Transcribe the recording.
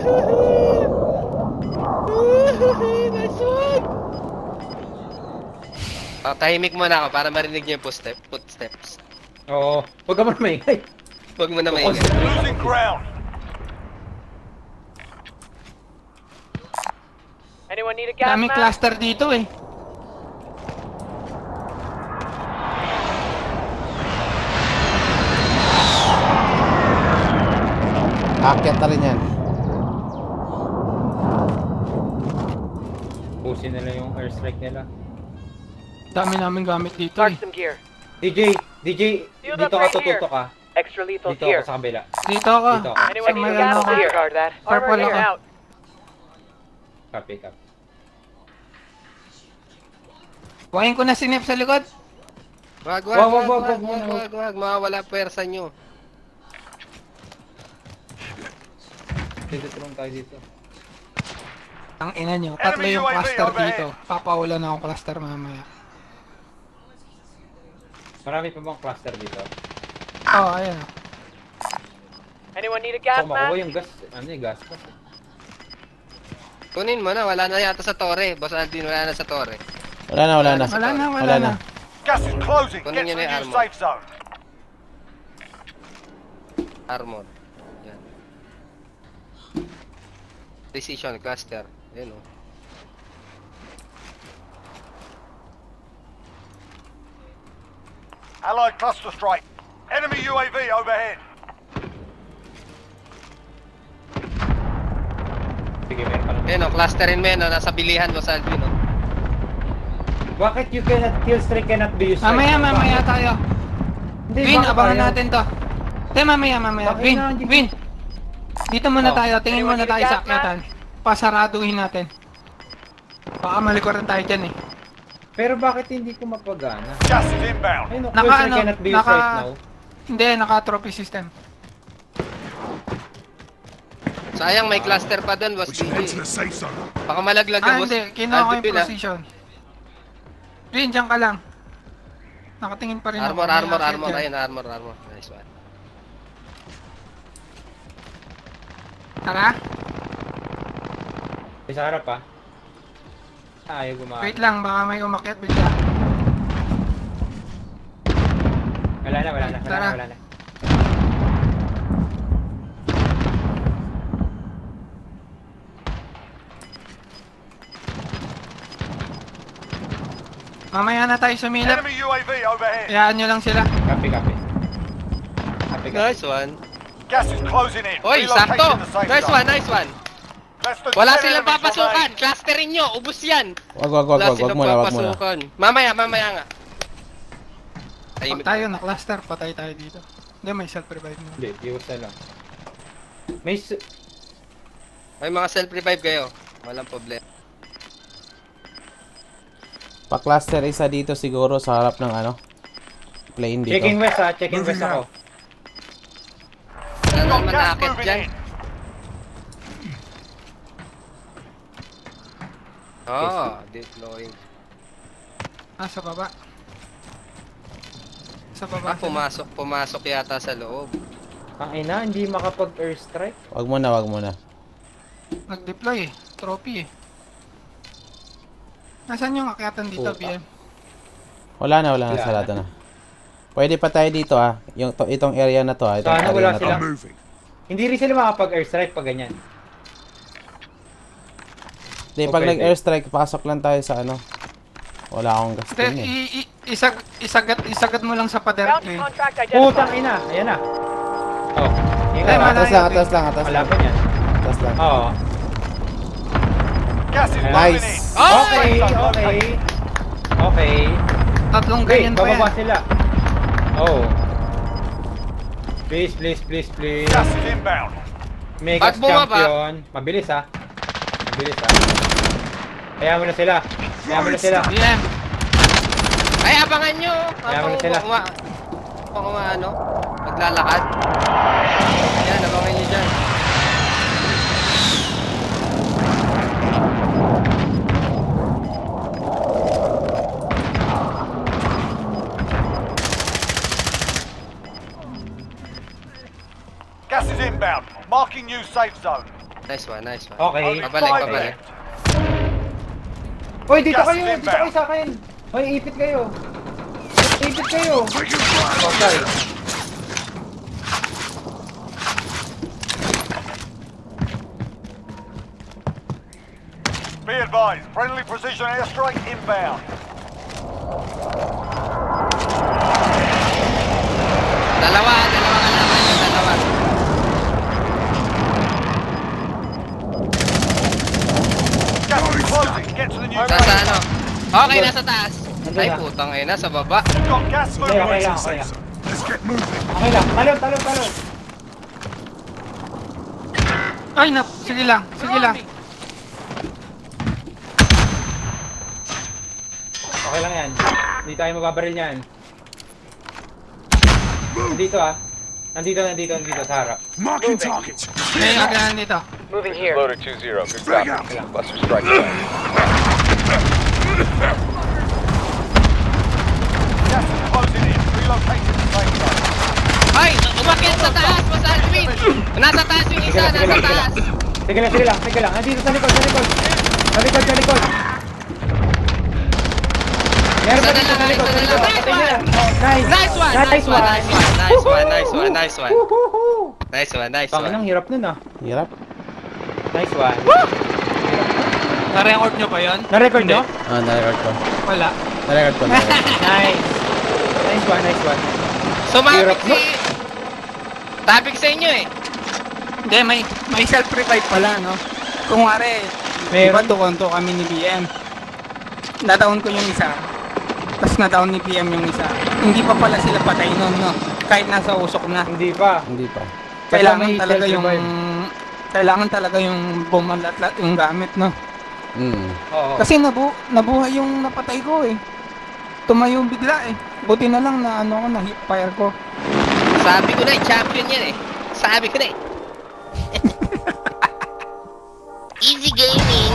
Nice one! Tahimik muna ako para marinig niyo yung footsteps. Oo. Huwag ka man maingay. Huwag mo na maingay. Concentrate Losing ako. ground. Anyone need a gas Daming mask? cluster dito eh. Aakyat na rin yan. Pusin nila yung airstrike nila. Dami namin gamit dito Mark eh. some gear. DJ, Field dito ka upgrade here. tututo ka. Extra lethal Dito ako here. sa kabila. Dito ako. Dito ako. Anyone Sa need may a gas ano mask? ako. Disregard that. Purple Armor here ako. out. Copy. Buhayin ko na si Nep sa likod. Wag. Wag. Mawawala pwersa nyo. Dito tulong tayo dito. Ang ina nyo, tatlo Enemy yung UAV cluster overhead. dito. Papaulan na akong cluster mamaya. Marami pa bang cluster dito? Oh, ayan. Anyone need a gas So makuha mask? yung gas. Ano yung gas? Kunin mo na, wala na yata sa torre. Boss Aldin, wala na sa torre. Wala na. Wala na. Gas is closing. Kunin Get to niyo na the yung new armor. safe zone. Armor. Yan. Precision cluster. Ayan o. Allied cluster strike. Enemy UAV overhead. Sige, meron pa lang. Ayan o, clusterin mo yan o. Nasa bilihan mo sa Aldin o. Bakit you cannot kill strike cannot be used? Mamaya tayo. Hindi, Vin, bakit abangan ayaw? natin to. Te, mamaya. Bakit na, hindi- Vin. Dito muna Oh. tayo. Tingin Anyone muna need a tayo gas sa akyatan. Pasaraduhin natin. Baka malikuran tayo dyan eh. Pero bakit hindi ko mapagana? Gas is inbound. Ay no, Naka kill strike ano, cannot be used naka- right now. Hindi, naka-trophy system. Sayang, may cluster pa doon, boss DJ. Baka malaglag ka, boss. Hindi. Kinuha ko yung Aldin, ah. precision. Vin, dyan ka lang. Nakatingin pa rin ako. Armor. May akyat Ayun, dyan. armor. Nice one. Tara. May sa harap pa. Ayaw gumaan. Wait lang, baka may umakyat bigla. Wala na. Tara. Mamaya na tayo sumilap. Enemy UAV overhead. Hayaan nyo lang sila. Copy. Nice one. Gas is closing in. Oy, Relocating sakto! the safe Nice zone. one. Less than Wala 10 silang enemies papasukan. remain. Clusterin nyo. Ubus yan. Wag Wala muna. silang papasukan. Mamaya nga. Pag tayo na cluster, patay tayo dito. Hindi, may self-revive mo. Hindi, iwas na lang. May mga self-revive kayo. Walang problema. Pa-cluster isa dito siguro sa harap ng ano. Plane dito. Checking west ha, checking west ako. Wala Got naman gas nakakit moving dyan. in. Deploying. Sa baba. Sa baba. Pumasok yata sa loob. Ang ina, hindi makapag-airstrike. Wag muna. Nag-deploy eh. Trophy eh. Nasaan yung akyatan dito, Puta. BM? Wala na, Wala sarado na. Pwede pa tayo dito itong area na to itong Sana area wala na to. silang... Hindi rin sila makapag-airstrike pag ganyan. Di, O, pag pwede. nag-airstrike, pasok lang tayo sa ano. Wala akong gas din eh. Isagad mo lang sa pader Bounty plane. contract Putang identified. ina, ayan na. Oh, yun Ay, na. malayo. Atras lang. Malapit yan. Atras lang. Oo. Gas is moving Nice. in. Okay. Tatlong Wait, ganyan pa yan. bababa sila. Oh. Please. Gas is inbound. Mega Pag bumaba- champion. Mabilis ha. Kaya mo na sila. BM, Ay, abangan nyo! Kaya mo na sila. Maglalakad. Yan, abangan nyo dyan. Gas is inbound. Marking new safe zone. Nice one, nice one. Okay. Pabalik, pabalik. Hoy, dito Gas kayo! is Dito kayo inbound. sa akin! Hoy, ipit kayo! Ipit kayo! Okay. Be advised, friendly precision airstrike inbound. Dalawa kalaban yun, dalawa. Gas is closing. Get to the new Nasa safe ano? zone. Okay, nasa taas. Nandun Ay, na. putang ina, sa baba. You've got gas Okay, moving. okay lang, okay lang. Okay lang. Talon, talon, talon. Ay, sige lang, sige lang. Okay lang yan. Hindi tayo mababaril niyan. Nandito ah. Nandito sa harap. Marking target. May agahan dito. Moving here. Loader 2-0, good Frag copy. out. Buster strike back. Gas is closing in. Relocating the safe zone. Ay, umakit sa taas, Boss Alvin. Nasa taas yung isa, nasa taas. Sige lang. Nandito sa likod. Sa likod. Meron pa dito sa likod. Nice! Nice one, nice one, nice one, nice one, nice one, nice one. Woohoo! Nice one, nice Tangin, ang one. hirap nun ah. Hirap. Nice one. Na-record nyo pa yun? Na-record nyo? Ah, na-record ko. Wala. Na-record ko. Nice. Nice one. Sumabit Hirap, no? si... Topic sa inyo eh. Hindi, may self-revive pala, no? Kung wari, Meron. tukonto kami ni PM. Nataon ko yung isa. Tapos nataon ni PM yung isa. Hindi pa pala sila patay nun, no? Kahit nasa usok na. Hindi pa. Hindi pa. Kailangan may talaga yung... self-revive. Kailangan talaga yung bumalatlat yung gamit, no? Oo. Kasi nabuhay yung napatay ko, eh. Tumayo bigla, eh. Buti na lang na ano ko, na hip fire ko. Sabi ko na eh, champion yan eh. Sabi ko na eh. Easy gaming,